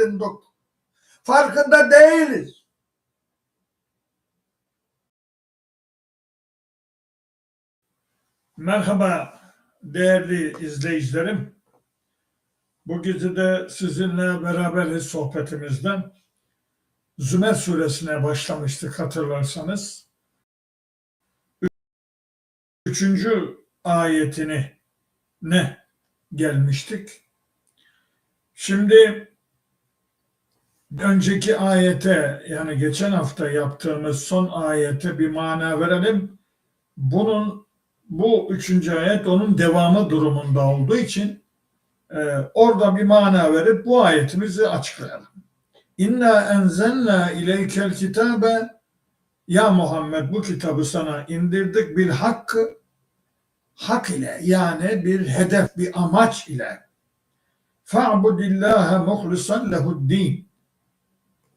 edindik. Farkında değiliz. Merhaba değerli izleyicilerim. Bu gece de sizinle beraberiz sohbetimizden. Zümer suresine başlamıştık hatırlarsanız. 3. ayetine gelmiştik. Şimdi önceki ayete, yani geçen hafta yaptığımız son ayete bir mana verelim. Bu 3. ayet onun devamı durumunda olduğu için orada bir mana verip bu ayetimizi açıklayalım. İnna enzelna ileykel kitabe, ya Muhammed bu kitabı sana indirdik bil hakkı, hak ile, yani bir hedef, bir amaç ile. Fa'budillâhe muhlisan lehu'd-din.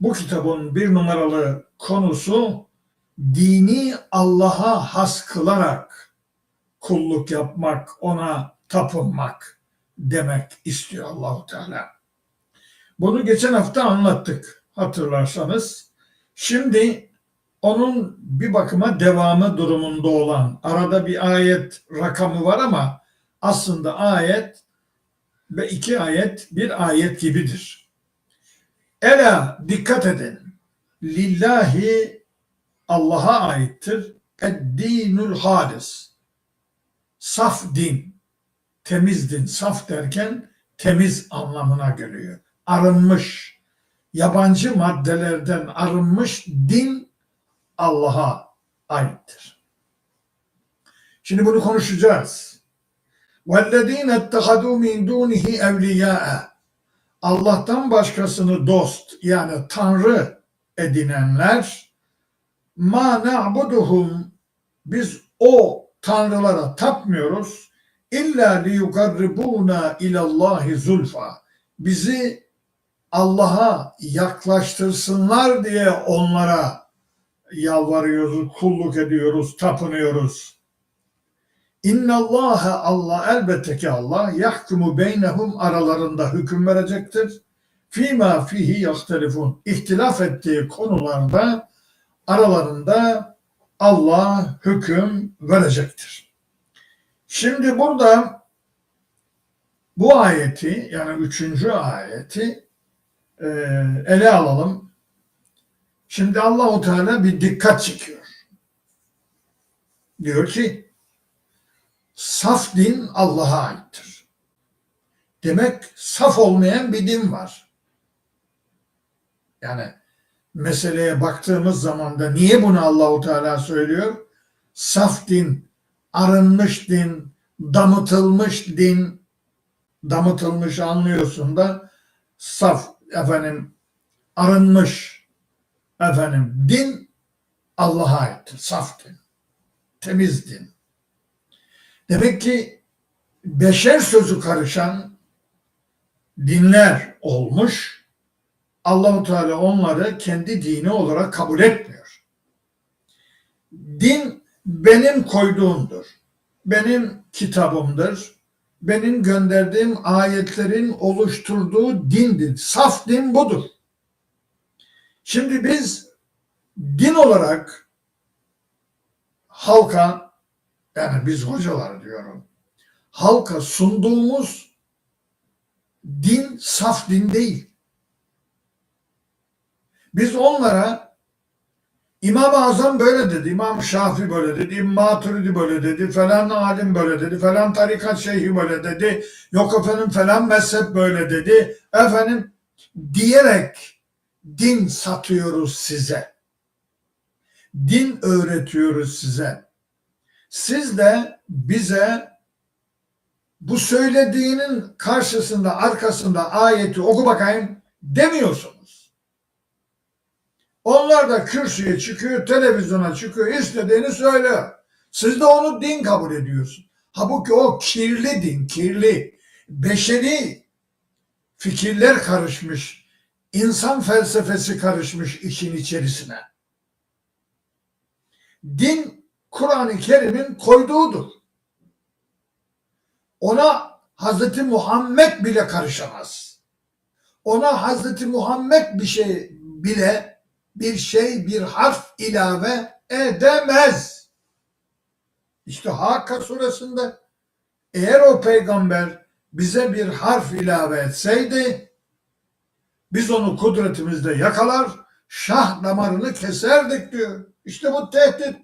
Bu kitabın bir numaralı konusu dini Allah'a has kılarak kulluk yapmak, ona tapınmak demek istiyor Allahu Teala. Bunu geçen hafta anlattık hatırlarsanız. Şimdi onun bir bakıma devamı durumunda olan, arada bir ayet rakamı var ama aslında ayet ve 2 ayet bir ayet gibidir. Ela, dikkat edin. Lillahi, Allah'a aittir. Ed-dinul halis. Saf din. Temiz din. Saf derken temiz anlamına geliyor. Arınmış. Yabancı maddelerden arınmış din Allah'a aittir. Şimdi bunu konuşacağız. وَالَّذ۪ينَ اتَّخَذُوا مِنْ دُونِهِ اَوْلِيَاءَ. Allah'tan başkasını dost, yani Tanrı edinenler, ma na'buduhum, biz o tanrılara tapmıyoruz, illa liyukarribuna ilallahi zulfa, bizi Allah'a yaklaştırsınlar diye onlara yalvarıyoruz, kulluk ediyoruz, tapınıyoruz. İnnallâhe, Allah, elbette ki Allah, yahkumu beynehum, aralarında hüküm verecektir. Fîmâ fihi yahtelifun, ihtilaf ettiği konularda aralarında Allah hüküm verecektir. Şimdi burada bu ayeti, yani 3. ayeti ele alalım. Şimdi Allahu Teala bir dikkat çekiyor. Diyor ki saf din Allah'a aittir. Demek saf olmayan bir din var. Yani meseleye baktığımız zaman da niye bunu Allahu Teala söylüyor? Saf din, arınmış din, damıtılmış din, damıtılmış anlıyorsun da saf, arınmış din Allah'a aittir. Saf din, temiz din. Demek ki beşer sözü karışan dinler olmuş. Allah-u Teala onları kendi dini olarak kabul etmiyor. Din benim koyduğumdur. Benim kitabımdır. Benim gönderdiğim ayetlerin oluşturduğu dindir. Saf din budur. Şimdi biz din olarak halka, yani biz hocalar diyorum, halka sunduğumuz din saf din değil. Biz onlara İmam-ı Azam böyle dedi, İmam Şafii böyle dedi, İmam Maturidi böyle dedi, falan alim böyle dedi, falan tarikat şeyhi böyle dedi, yok efendim falan mezhep böyle dedi, diyerek din satıyoruz size. Din öğretiyoruz size. Siz de bize bu söylediğinin karşısında, arkasında ayeti oku bakayım demiyorsunuz. Onlar da kürsüye çıkıyor, televizyona çıkıyor, istediğini söylüyor. Siz de onu din kabul ediyorsun. Halbuki o kirli din, kirli, beşeri fikirler karışmış, insan felsefesi karışmış işin içerisine. Din, Kur'an-ı Kerim'in koyduğudur. Ona Hazreti Muhammed bile karışamaz. Ona Hazreti Muhammed bir harf ilave edemez. İşte Hakka suresinde eğer o peygamber bize bir harf ilave etseydi biz onu kudretimizde yakalar, şah damarını keserdik diyor. İşte bu tehdit.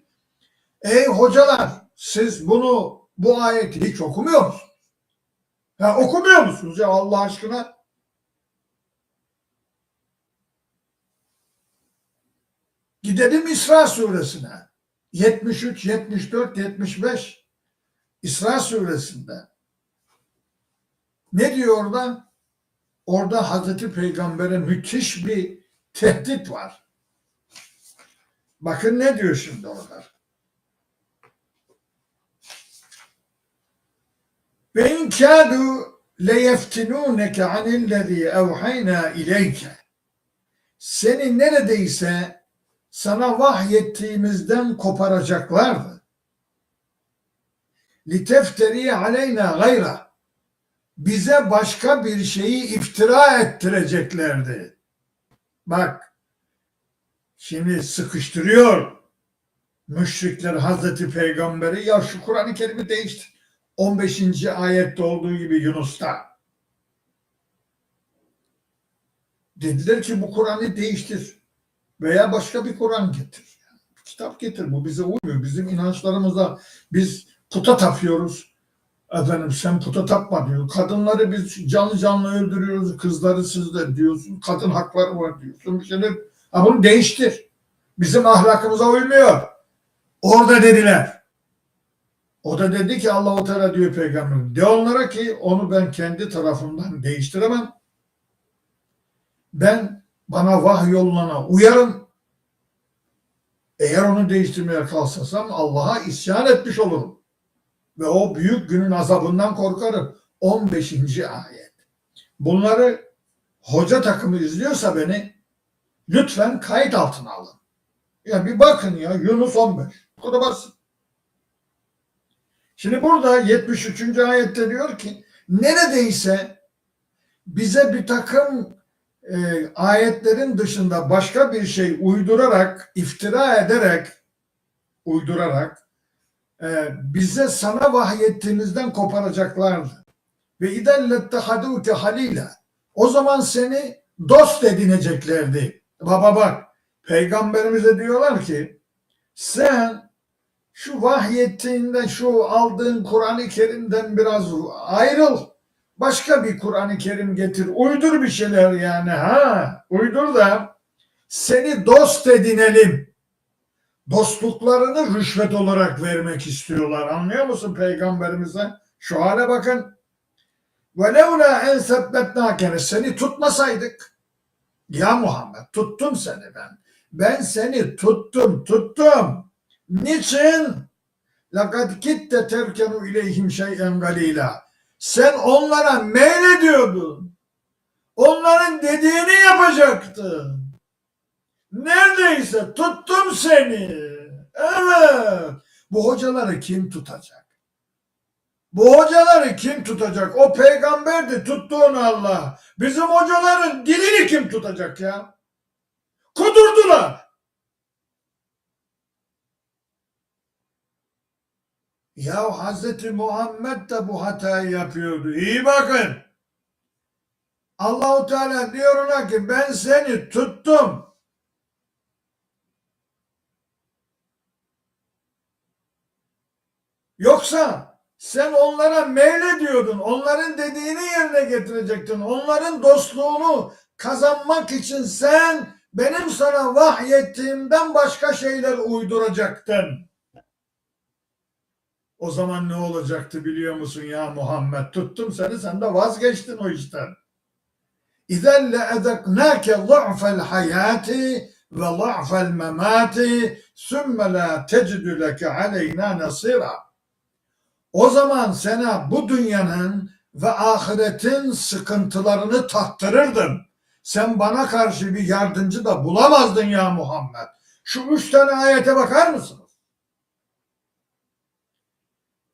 Ey hocalar, siz bu ayeti hiç okumuyor musunuz? Ya okumuyor musunuz ya Allah aşkına? Gidelim İsra suresine. 73, 74, 75 İsra suresinde. Ne diyor orada? Orada Hazreti Peygamber'e müthiş bir tehdit var. Bakın ne diyor şimdi orada. Ve in kâdû leyeftinûneke anillezî evhaynâ ileyke. Seni neredeyse sana vahyettiğimizden koparacaklardı. Litefteri aleyna gayra. Bize başka bir şeyi iftira ettireceklerdi. Bak, şimdi sıkıştırıyor müşrikler Hazreti Peygamber'i. Ya şu Kur'an-ı Kerim'i değiştir. 15. ayette olduğu gibi Yunus'ta. Dediler ki bu Kur'an'ı değiştir veya başka bir Kur'an getir. Bir kitap getir, bu bize uymuyor. Bizim inançlarımıza biz puta tapıyoruz. Efendim sen puta tapma diyor. Kadınları biz canlı canlı öldürüyoruz. Kızları siz de diyorsun. Kadın hakları var diyorsun. Bir şeyler. Ha bunu değiştir. Bizim ahlakımıza uymuyor. Orada dediler. O da dedi ki Allah-u Teala diyor peygamberim. De onlara ki onu ben kendi tarafımdan değiştiremem. Ben bana vahyolunana uyarım. Eğer onu değiştirmeye kalksam Allah'a isyan etmiş olurum. Ve o büyük günün azabından korkarım. 15. ayet. Bunları hoca takımı izliyorsa beni lütfen kayıt altına alın. Ya bir bakın ya Yunus 15. Bu kadar basit. Şimdi burada 73. ayette diyor ki neredeyse bize bir takım ayetlerin dışında başka bir şey uydurarak, iftira ederek, bize sana vahyettiğimizden koparacaklardı. Ve idellette haduke halila. O zaman seni dost edineceklerdi. Baba bak, peygamberimize diyorlar ki sen şu vahyettiğinde şu aldığın Kur'an-ı Kerim'den biraz ayrıl. Başka bir Kur'an-ı Kerim getir. Uydur bir şeyler yani. Uydur da seni dost edinelim. Dostluklarını rüşvet olarak vermek istiyorlar. Anlıyor musun peygamberimize? Şu hale bakın. وَلَوْلَا اَنْ سَبَّتْنَاكَ. Seni tutmasaydık. Ya Muhammed tuttum seni ben. Ben seni tuttum. Niçin? لَقَدْ كِتَّ تَرْكَنُ اِلَيْهِمْ شَيْئًا قَلِيلًا. Sen onlara meylediyordun. Onların dediğini yapacaktın. Neredeyse tuttum seni. Evet. Bu hocaları kim tutacak? Bu hocaları kim tutacak? O peygamberdi tuttuğunu Allah. Bizim hocaların dilini kim tutacak ya? Kudurdular. Ya Hazreti Muhammed de bu hatayı yapıyordu. İyi bakın. Allah-u Teala diyor ona ki ben seni tuttum. Yoksa sen onlara meylediyordun. Onların dediğini yerine getirecektin. Onların dostluğunu kazanmak için sen benim sana vahyettiğimden başka şeyler uyduracaktın. O zaman ne olacaktı biliyor musun ya Muhammed? Tuttum seni, sen de vazgeçtin o işten. İzen le'ezeknâke za'fel hayâti ve za'fel memâti sümme la tecidü leke aleynâ nasîrâ. O zaman sana bu dünyanın ve ahiretin sıkıntılarını tattırırdım. Sen bana karşı bir yardımcı da bulamazdın ya Muhammed. Şu 3 tane ayete bakar mısınız?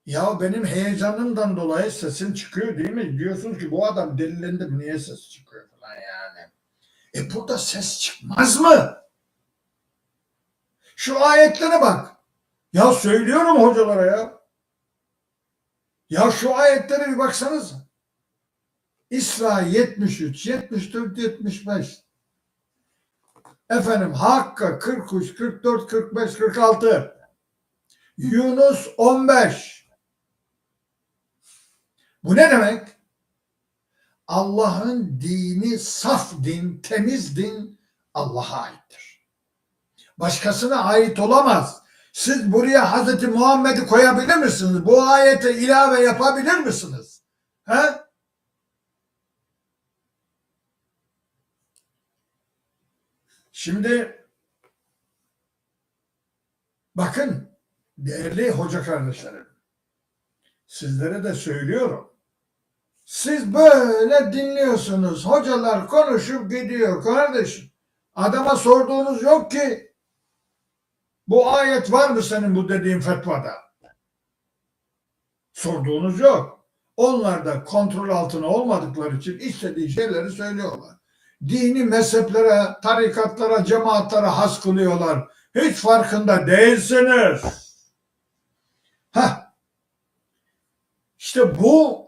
Ya benim heyecanımdan dolayı sesim çıkıyor değil mi? Diyorsunuz ki bu adam delilendi mi? Niye ses çıkıyor falan. yani. Burada ses çıkmaz mı? Şu ayetlere bak. Ya söylüyorum hocalara ya. Ya şu ayetlere bir baksanız. İsra 73, 74, 75. Efendim Hakka 43, 44, 45, 46. Yunus 15. Bu ne demek? Allah'ın dini saf din, temiz din Allah'a aittir. Başkasına ait olamaz. Siz buraya Hazreti Muhammed'i koyabilir misiniz? Bu ayete ilave yapabilir misiniz? He? Şimdi bakın değerli hoca kardeşlerim, sizlere de söylüyorum. Siz böyle dinliyorsunuz. Hocalar konuşup gidiyor kardeşim. Adama sorduğunuz yok ki. Bu ayet var mı senin bu dediğin fetvada? Sorduğunuz yok. Onlar da kontrol altına olmadıkları için istediği şeyleri söylüyorlar. Dini mezheplere, tarikatlara, cemaatlara has kılıyorlar. Hiç farkında değilsiniz. İşte bu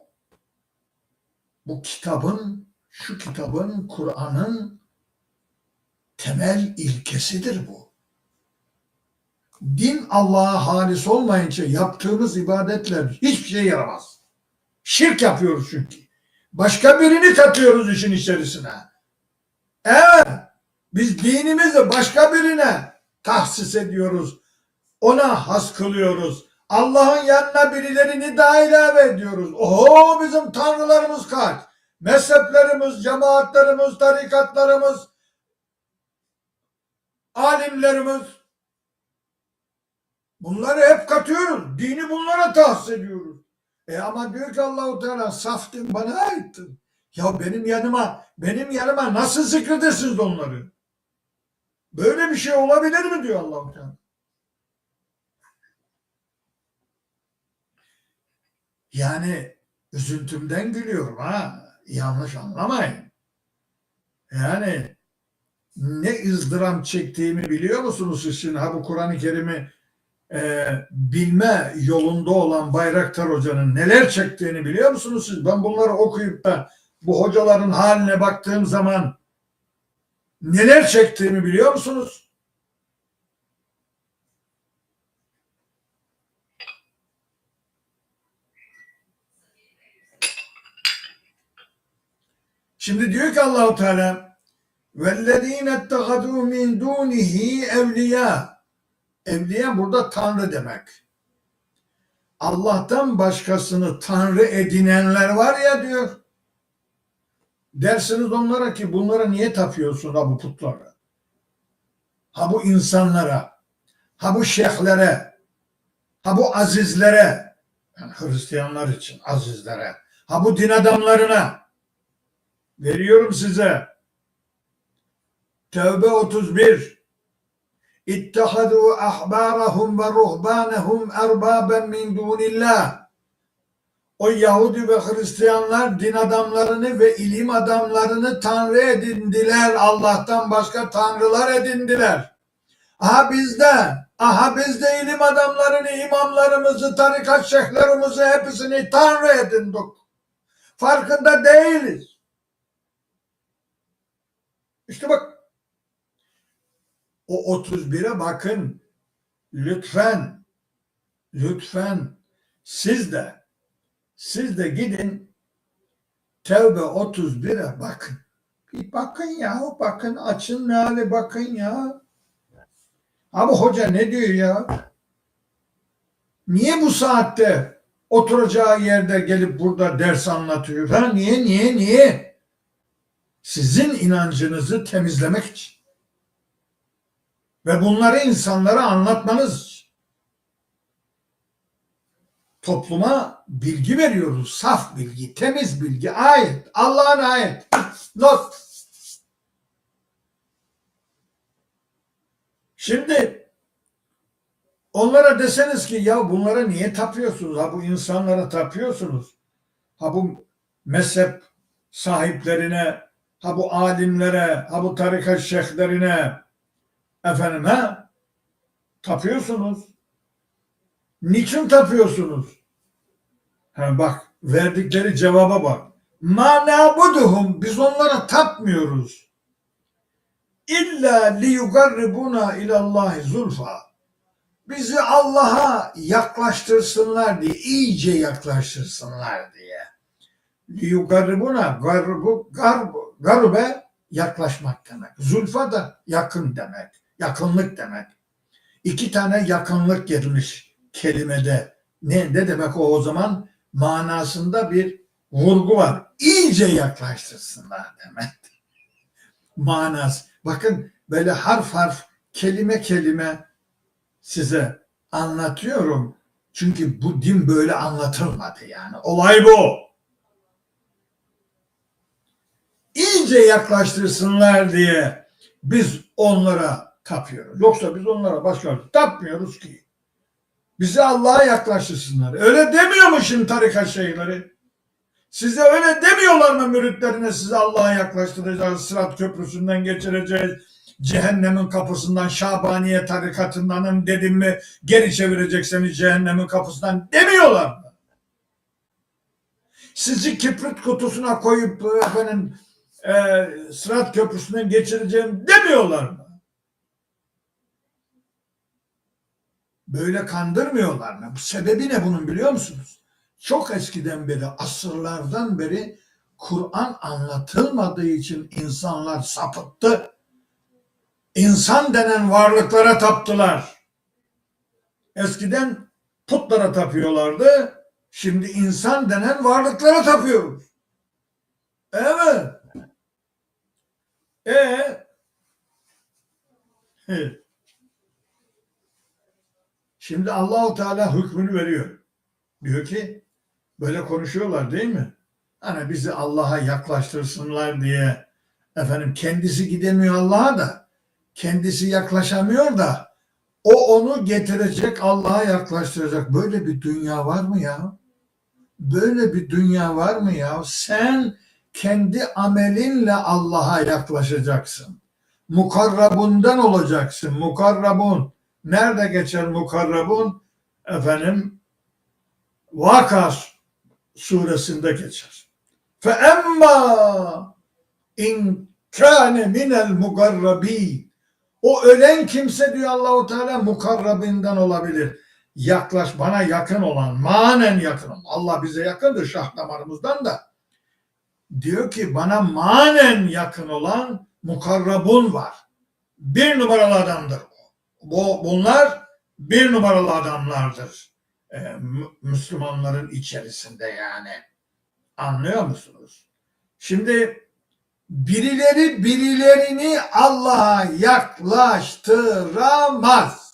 kitabın, şu kitabın, Kur'an'ın temel ilkesidir bu. Din Allah'a halis olmayınca yaptığımız ibadetler hiçbir şey yaramaz. Şirk yapıyoruz çünkü. Başka birini katıyoruz işin içerisine. Evet, biz dinimizi başka birine tahsis ediyoruz. Ona has kılıyoruz. Allah'ın yanına birilerini daha ilave ediyoruz. Oho, bizim tanrılarımız kaç? Mezheplerimiz, cemaatlerimiz, tarikatlarımız, alimlerimiz. Bunları hep katıyoruz. Dini bunlara tahsis ediyoruz. Ama diyor ki Allah-u Teala saf din bana aittir. Ya benim yanıma nasıl zikredersiniz onları? Böyle bir şey olabilir mi diyor Allah-u Teala. Yani üzüntümden gülüyorum ha. Yanlış anlamayın. Yani ne ızdıram çektiğimi biliyor musunuz siz şimdi? Bu Kur'an-ı Kerim'i bilme yolunda olan Bayraktar Hoca'nın neler çektiğini biliyor musunuz siz? Ben bunları okuyup da bu hocaların haline baktığım zaman neler çektiğimi biliyor musunuz? Şimdi diyor ki Allah-u Teala وَالَّذ۪ينَ اتَّخَذُوا مِنْ دُونِهِ اَوْلِيَا. Evliya burada Tanrı demek. Allah'tan başkasını Tanrı edinenler var ya diyor. Dersiniz onlara ki bunlara niye tapıyorsun bu putlara? Bu insanlara, bu şeyhlere, bu azizlere, yani Hristiyanlar için azizlere, bu din adamlarına veriyorum size. Tevbe 31. İttehadû ahbârahum ve ruhbânehum erbâben min dûnillah. O Yahudi ve Hristiyanlar din adamlarını ve ilim adamlarını tanrı edindiler. Allah'tan başka tanrılar edindiler. Biz de ilim adamlarını, imamlarımızı, tarikat şeyhlerimizi hepsini tanrı edindik. Farkında değiliz. İşte bak, o 31'e bakın. Lütfen siz de gidin Tevbe 31'e bakın. Bir bakın ya, bakın, açın meali bakın ya. Bu hoca ne diyor ya? Niye bu saatte oturacağı yerde gelip burada ders anlatıyor? Niye? Sizin inancınızı temizlemek için. Ve bunları insanlara anlatmanız için. Topluma bilgi veriyoruz. Saf bilgi, temiz bilgi, ayet, Allah'ın ayet. Not. Şimdi onlara deseniz ki ya bunlara niye tapıyorsunuz? Bu insanlara tapıyorsunuz. Bu mezhep sahiplerine, ha bu alimlere, ha bu tarikat şeyhlerine efendim tapıyorsunuz. Niçin tapıyorsunuz? Ha bak, verdikleri cevaba bak. Ma na'buduhum, biz onlara tapmıyoruz. İlla liyugarribuna ilallahi zulfa. Bizi Allah'a yaklaştırsınlar diye, iyice yaklaştırsınlar diye. Liyugarribuna, garbe yaklaşmak demek. Zulfa da yakın demek. Yakınlık demek. İki tane yakınlık gelmiş kelimede. Ne demek o zaman? Manasında bir vurgu var. İyice yaklaştırsınlar demek. Manası. Bakın böyle harf harf, kelime kelime size anlatıyorum. Çünkü bu din böyle anlatılmadı yani. Olay bu. İyice yaklaştırsınlar diye biz onlara tapıyoruz. Yoksa biz onlara başka tapmıyoruz ki. Bizi Allah'a yaklaştırsınlar. Öyle demiyor mu şimdi tarikat şeyhleri? Size öyle demiyorlar mı müritlerine, sizi Allah'a yaklaştıracağız, Sırat Köprüsü'nden geçireceğiz, cehennemin kapısından, Şabaniye tarikatından dedim mi geri çevirecekseniz cehennemin kapısından demiyorlar mı? Sizi kibrit kutusuna koyup efendim Sırat Köprüsü'nden geçireceğim demiyorlar mı? Böyle kandırmıyorlar mı? Bu sebebi ne bunun biliyor musunuz? Çok eskiden beri, asırlardan beri Kur'an anlatılmadığı için insanlar sapıttı. İnsan denen varlıklara taptılar. Eskiden putlara tapıyorlardı. Şimdi insan denen varlıklara tapıyoruz. Evet. Şimdi Allahu Teala hükmünü veriyor. Diyor ki böyle konuşuyorlar değil mi? Hani bizi Allah'a yaklaştırsınlar diye efendim kendisi gidemiyor Allah'a da kendisi yaklaşamıyor da o onu getirecek, Allah'a yaklaştıracak. Böyle bir dünya var mı ya? Böyle bir dünya var mı ya? Sen kendi amelinle Allah'a yaklaşacaksın. Mukarrabundan olacaksın. Mukarrabun. Nerede geçer mukarrabun? Efendim Vaka suresinde geçer. Fe emma in kâne minel mugarrabîn. O ölen kimse diyor Allahu Teala mukarrabinden olabilir. Bana yakın olan, manen yakın olan. Allah bize yakındır şah damarımızdan da. Diyor ki bana manen yakın olan mukarrabun var. Bir numaralı adamdır bunlar bir numaralı adamlardır. Müslümanların içerisinde yani. Anlıyor musunuz? Şimdi birileri birilerini Allah'a yaklaştıramaz.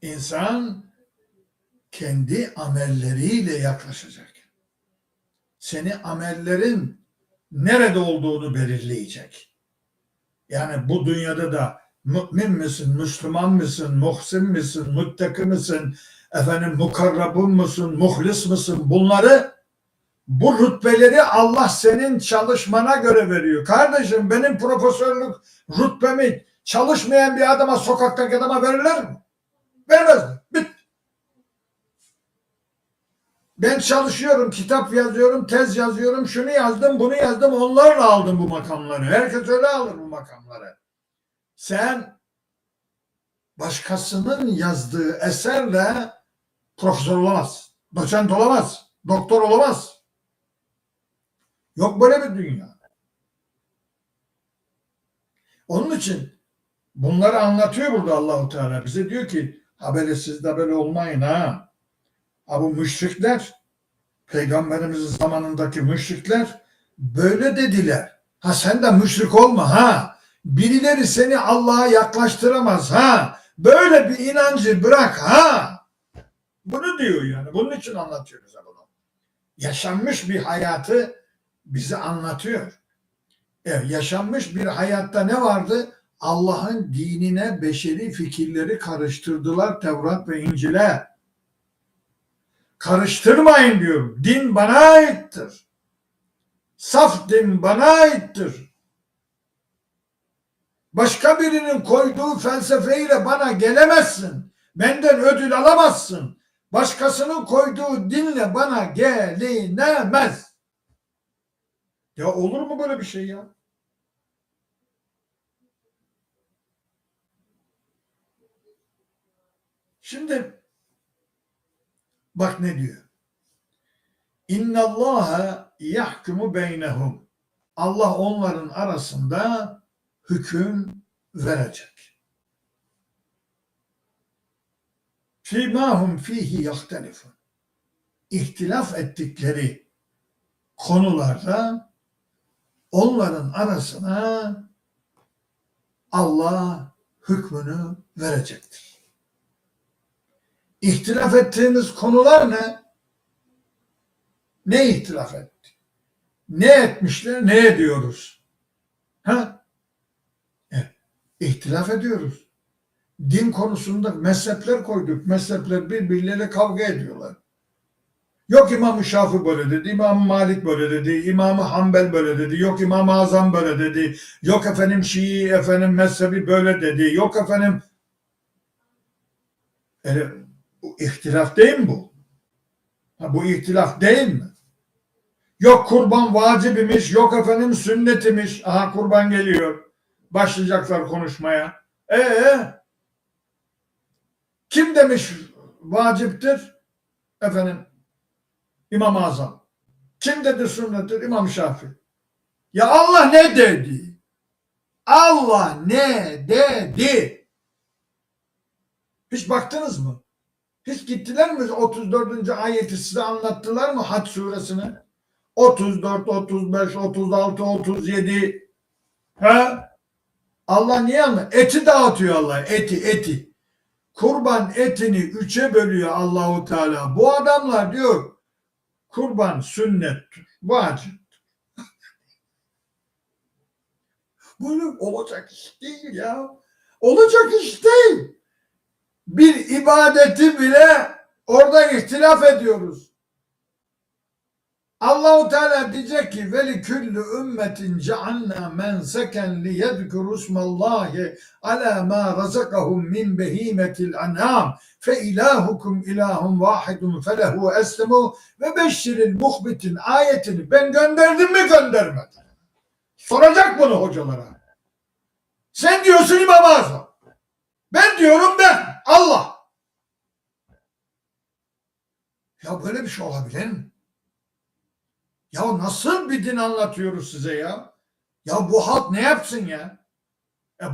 İnsan kendi amelleriyle yaklaşacak. Seni amellerin nerede olduğunu belirleyecek. Yani bu dünyada da mümin misin, Müslüman mısın, muhsin misin, muttaki misin, efendim mukarrabun musun, muhlis misin? Bu rütbeleri Allah senin çalışmana göre veriyor. Kardeşim benim profesörlük rütbemi çalışmayan bir adama, sokaktaki adama verirler mi? Vermezler. Bitti. Ben çalışıyorum, kitap yazıyorum, tez yazıyorum, şunu yazdım, bunu yazdım, onlarla aldım bu makamları. Herkes öyle alır bu makamları. Sen başkasının yazdığı eserle profesör olamaz, doçent olamaz, doktor olamaz. Yok böyle bir dünya. Onun için bunları anlatıyor burada Allahu Teala. Bize diyor ki haberi siz de böyle olmayın ha. Ha bu müşrikler, Peygamberimizin zamanındaki müşrikler böyle dediler. Ha sen de müşrik olma ha. Birileri seni Allah'a yaklaştıramaz ha. Böyle bir inancı bırak ha. Bunu diyor yani. Bunun için anlatıyor bize bunu. Yaşanmış bir hayatı bize anlatıyor. Evet, yaşanmış bir hayatta ne vardı? Allah'ın dinine beşeri fikirleri karıştırdılar Tevrat ve İncil'e. Karıştırmayın diyorum. Din bana aittir. Saf din bana aittir. Başka birinin koyduğu felsefeyle bana gelemezsin. Benden ödül alamazsın. Başkasının koyduğu dinle bana gelinemez. Ya olur mu böyle bir şey ya? Şimdi bak ne diyor. İnna Allaha yahkumu beynehum. Allah onların arasında hüküm verecek. Fîmâhum fîhî yahtelifun. İhtilaf ettikleri konularda onların arasına Allah hükmünü verecektir. İhtilaf ettiğimiz konular ne? Ne ihtilaf etti? Ne etmişler, ne ediyoruz? Ha? Evet. İhtilaf ediyoruz. Din konusunda mezhepler koyduk. Mezhepler birbirleriyle kavga ediyorlar. Yok İmam-ı Şafii böyle dedi, İmam Malik böyle dedi, İmam-ı Hanbel böyle dedi, yok İmam-ı Azam böyle dedi, yok efendim Şii, efendim mezhebi böyle dedi, yok efendim bu ihtilaf değil mi bu? Ha, bu ihtilaf değil mi? Yok kurban vacibimiz, yok efendim sünnetimiz. Aha kurban geliyor. Başlayacaklar konuşmaya. Kim demiş vaciptir? Efendim İmam-ı Azam. Kim dedi sünnettir? İmam Şafii. Ya Allah ne dedi? Allah ne dedi? Hiç baktınız mı? Hiç gittiler mi 34. ayeti size anlattılar mı Hac suresini? 34, 35, 36, 37. Ha? Allah niye anlat? Eti dağıtıyor Allah. Eti. Kurban etini 3'e bölüyor Allahu Teala. Bu adamlar diyor kurban sünnettir. Vacip. Bunu olacak iş değil ya. Olacak iş değil. Bir ibadeti bile orada ihtilaf ediyoruz. Allahu Teala diyecek ki veli küllü ümmetin cealna menseken li yedkuru ismallahi ala ma razakahum min behimetil an'am fe ilahukum ilahun vahidun felehu eslemu ve beşşiril muhbitin ayetini ben gönderdim mi göndermedim. Soracak bunu hocalara. Sen diyorsun İmam-ı Azam. Ben diyorum ben. Allah. Ya böyle bir şey olabilir mi? Ya nasıl bir din anlatıyoruz size ya? Ya bu halk ne yapsın ya?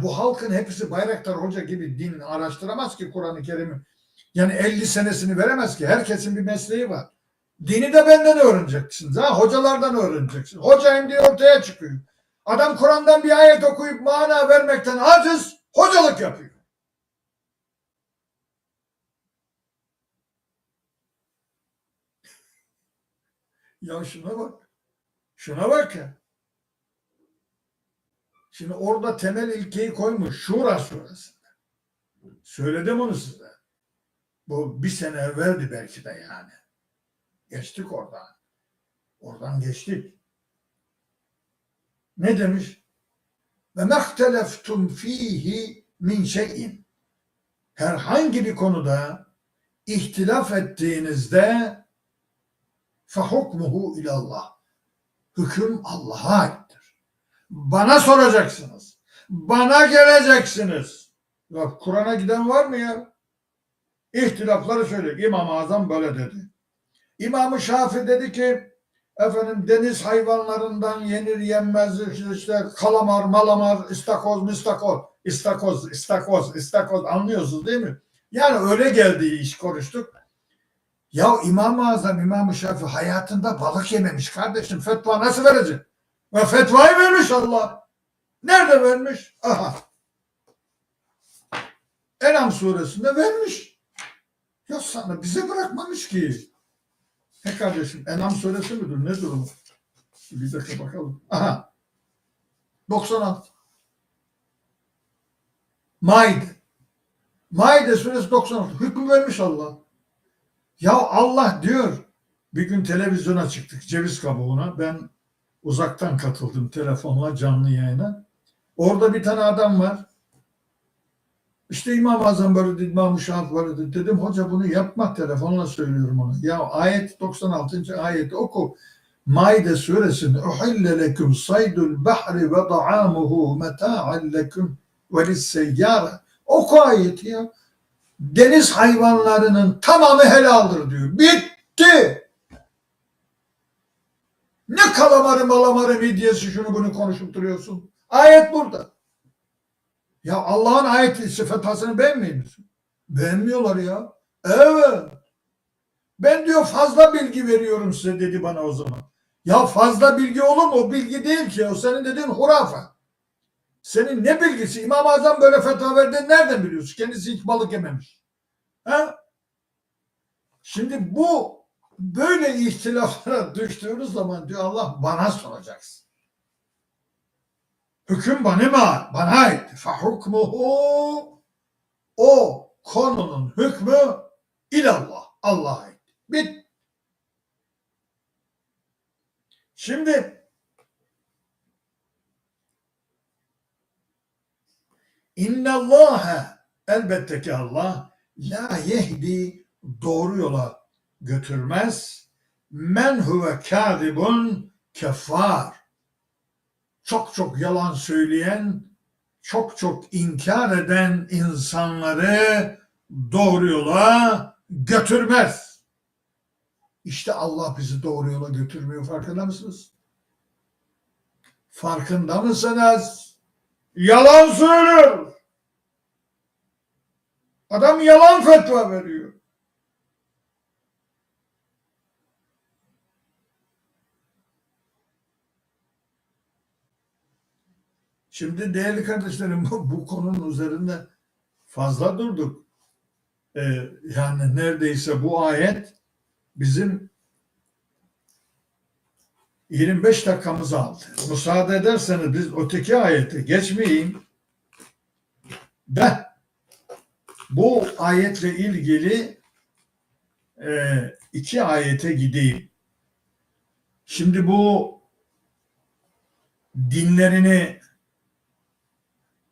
Bu halkın hepsi Bayraktar Hoca gibi din araştıramaz ki Kur'an-ı Kerim'i. Yani 50 senesini veremez ki. Herkesin bir mesleği var. Dini de benden öğreneceksiniz. Ha? Hocalardan öğreneceksiniz. Hocayım diye ortaya çıkıyor. Adam Kur'an'dan bir ayet okuyup mana vermekten aciz, hocalık yapıyor. Ya şuna bak. Şuna bak ya. Şimdi orada temel ilkeyi koymuş. Şura suresinde. Söyledim onu size. Bu bir sene evveldi belki de yani. Geçtik oradan. Oradan geçtik. Ne demiş? Ve mehteleftum fihi min şeyin. Herhangi bir konuda ihtilaf ettiğinizde fehukmuhu ilallah. Hüküm Allah'a aittir. Bana soracaksınız. Bana geleceksiniz. Bak Kur'an'a giden var mı ya? İhtilafları söylüyor. İmam-ı Azam böyle dedi. İmam-ı Şafii dedi ki efendim deniz hayvanlarından yenir yenmez işte kalamar, malamar, istakoz anlıyorsunuz değil mi? Yani öyle geldiği iş konuştuk. Ya İmam-ı Azam, İmam-ı Şafii hayatında balık yememiş kardeşim. Fetva nasıl verecek? Ve fetvayı vermiş Allah. Nerede vermiş? Aha. En'am suresinde vermiş. Ya sana bize bırakmamış ki. He kardeşim En'am suresi müdür? Ne durumu? Bir dakika bakalım. Aha. 96. Maide. Maide suresi 96. Hüküm vermiş Allah. Ya Allah diyor, bir gün televizyona çıktık, ceviz kabuğuna. Ben uzaktan katıldım telefonla canlı yayına. Orada bir tane adam var. İşte İmam-ı Azam böyle dedi, İmam-ı Şafii böyle dedi. Dedim hoca bunu yapma, telefonla söylüyorum ona. Ya ayet 96. ayeti oku. Maide suresinde uhille leküm saydul bahri ve da'amuhu meta'an leküm ve lisseyyare. Oku ayeti ya. Deniz hayvanlarının tamamı helaldir diyor. Bitti. Ne kalamarı malamarı midyesi şunu bunu konuşup duruyorsun. Ayet burada. Ya Allah'ın ayet sıfatasını beğenmiyor musun? Beğenmiyorlar ya. Evet. Ben diyor fazla bilgi veriyorum size dedi bana o zaman. Ya fazla bilgi olur mu? O bilgi değil ki. O senin dediğin hurafe. Senin ne bilgisi? İmam-ı Azam böyle fetva verdiğini nereden biliyorsun? Kendisi hiç balık yememiş. Ha? Şimdi bu böyle ihtilaflara düştüğünüz zaman diyor Allah bana soracaksın. Hüküm bana ait. Fehukmuhu, o konunun hükmü ilallah. Allah'a ait. Bit. Şimdi innallâhe, elbette ki Allah la yehdi, doğru yola götürmez. Men huve kâzibun keffâr, çok çok yalan söyleyen, çok çok inkar eden insanları doğru yola götürmez. İşte Allah bizi doğru yola götürmüyor, farkında mısınız? Farkında mısınız? Yalan söylüyor. Adam yalan fetva veriyor. Şimdi değerli kardeşlerim bu konunun üzerinde fazla durduk. Yani neredeyse bu ayet bizim 25 dakikamızı aldı. Müsaade ederseniz biz öteki ayete geçmeyeyim de bu ayetle ilgili iki ayete gideyim. Şimdi bu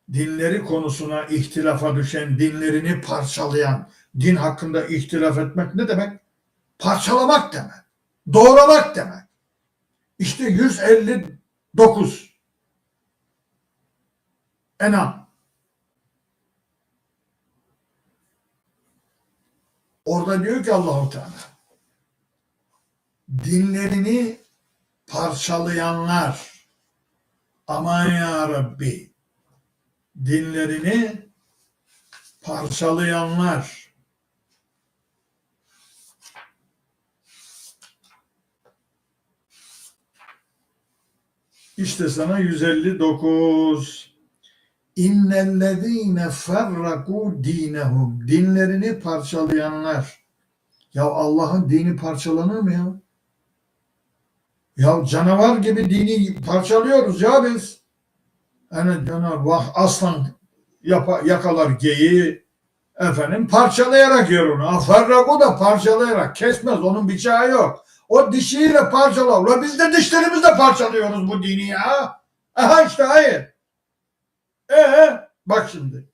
dinleri konusuna ihtilafa düşen, dinlerini parçalayan, din hakkında ihtilaf etmek ne demek? Parçalamak demek. Doğramak demek. İşte 159 Enam. Orada diyor ki Allah-u Teala, dinlerini parçalayanlar, aman ya Rabbi, dinlerini parçalayanlar, işte sana 159 İnnellezîne ferrakû dînehum, dinlerini parçalayanlar. Ya Allah'ın dini parçalanır mı ya? Ya canavar gibi dini parçalıyoruz ya biz. Yani aslan yakalar geyiği, efendim parçalayarak yer onu. Ferrakû da parçalayarak, kesmez, onun bıçağı yok. O dişiyle parçalar. Ulan biz de dişlerimizle parçalıyoruz bu dini ya. Aha işte hayır. Bak şimdi.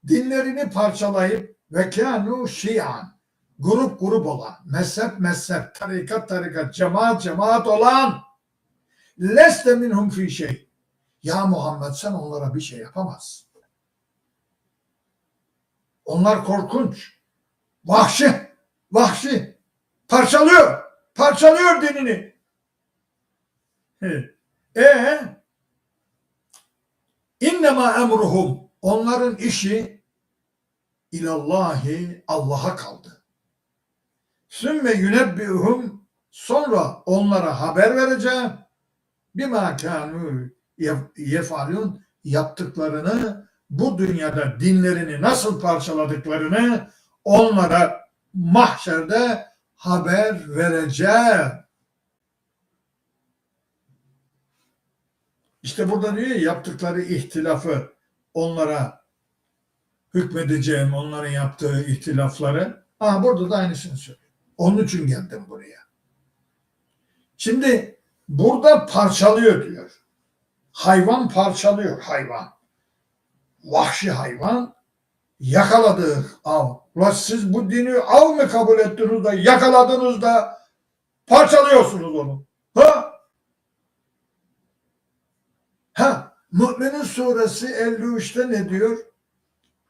Dinlerini parçalayıp ve kânû şi'an, grup grup olan, mezhep, tarikat, cemaat olan, leste minhum fi şey. Ya Muhammed sen onlara bir şey yapamazsın. Onlar korkunç, vahşi, parçalıyor dinini. İnnemâ emruhum, onların işi ilallahi, Allah'a kaldı. Sümme yunebbi'uhum, sonra onlara haber vereceğim. Bima kânû yefalûn, yaptıklarını, bu dünyada dinlerini nasıl parçaladıklarını onlara mahşerde haber vereceğim. İşte burada diyor ya, yaptıkları ihtilafı onlara hükmedeceğim, onların yaptığı ihtilafları. Burada da aynısını söylüyor. Onun için geldim buraya. Şimdi burada parçalıyor diyor. Hayvan parçalıyor, hayvan. Vahşi hayvan yakaladığı av. Ulan siz bu dini av mı kabul ettiniz de yakaladınız da parçalıyorsunuz onu. Mü'minin suresi 53'te ne diyor?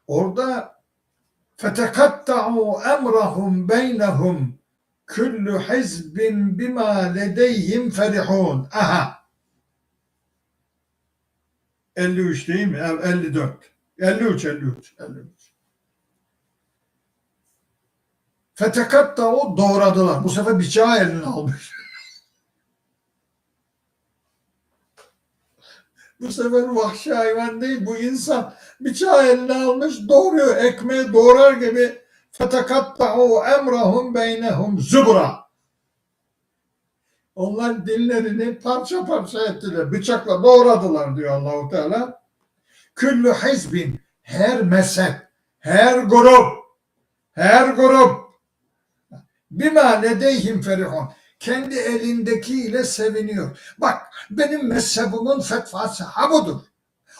Orada فَتَكَتَّعُوا اَمْرَهُمْ بَيْنَهُمْ كُلُّ حِزْبٍ بِمَا لَدَيْهِمْ فَرِحُونَ. 53 değil mi? 54. 53. Fetekatta'u doğradılar. Bu sefer bıçağı eline almış. Bu sefer vahşi hayvan değil, bu insan. Bıçağı eline almış, doğruyor. Ekmeği doğrar gibi. Fetekatta'u emrahum beynehum zubra. Onlar dillerini parça parça ettiler. Bıçakla doğradılar diyor Allah-u Teala. Küllü hizbin, her mezhep, her grup bima ledeyhim ferihun, kendi elindekiyle seviniyor. Bak, benim mezhebimin fetvası budur.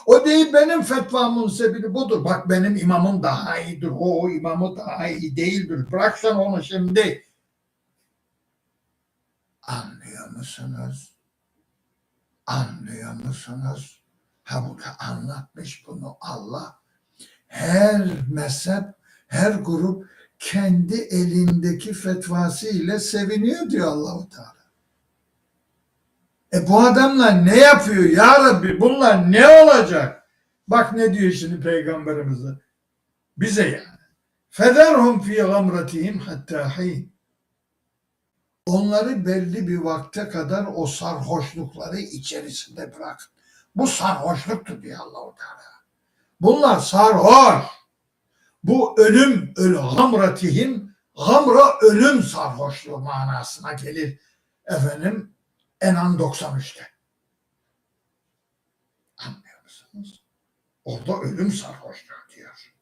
O değil, benim fetvamın sebebi budur. Bak, benim imamım daha iyidir. O imamı daha iyi değildir. Bırak sen onu şimdi. Anlıyor musunuz? Burada anlatmış bunu Allah. Her mezhep, her grup kendi elindeki fetvası ile seviniyor diyor Allah-u Teala. Bu adamlar ne yapıyor ya Rabbi? Bunlar ne olacak? Bak ne diyor şimdi Peygamberimize. Bize yani. Federhum fi gamratihim hatta hin. Onları belli bir vakte kadar o sarhoşlukları içerisinde bırakın. Bu sarhoşluktur diyor Allah-u Teala. Bunlar sarhoş. Bu ölüm, gamratihim, gamra ölüm sarhoşluğu manasına gelir. En'am 93'te. Anlıyor musunuz? Orada ölüm sarhoşluğu diyor.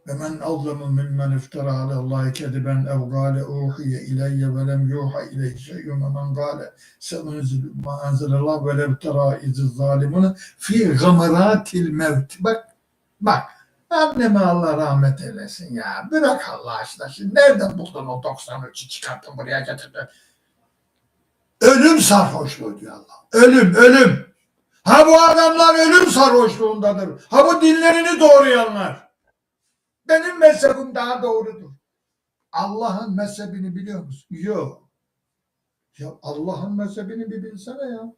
Ve men azlemu mimmen iftara alallahi kediben ev gâle uhiye ileyye ve lem yuha ileyhi şeyyun ve men gâle se'unzilu ma enzelallah ve lev tera iziz zalimune fi gamaratil mevt. Bak. Anneme Allah rahmet eylesin ya. Bırak Allah aşkına. Şimdi nereden buldun o 93'ü çıkarttın buraya getirdin? Ölüm sarhoşluğu diyor Allah. Ölüm. Bu adamlar ölüm sarhoşluğundadır. Bu dinlerini doğrayanlar. Benim mezhebim daha doğrudur. Allah'ın mezhebini biliyor musun? Yok. Ya Allah'ın mezhebini bir bilsene ya.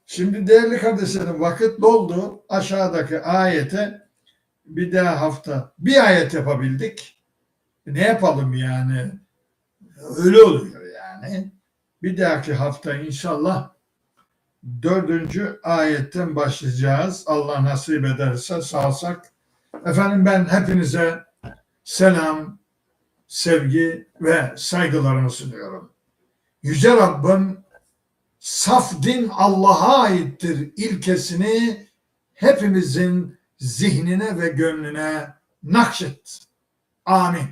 Şimdi değerli kardeşlerim, vakit doldu. Aşağıdaki ayete bir daha hafta bir ayet yapabildik. Ne yapalım yani? Öyle oluyor yani. Bir dahaki hafta inşallah 4. ayetten başlayacağız. Allah nasip ederse sağsak. Ben hepinize selam, sevgi ve saygılarımı sunuyorum. Yüce Rabbim saf din Allah'a aittir ilkesini hepimizin zihnine ve gönlüne nakşet. Amin.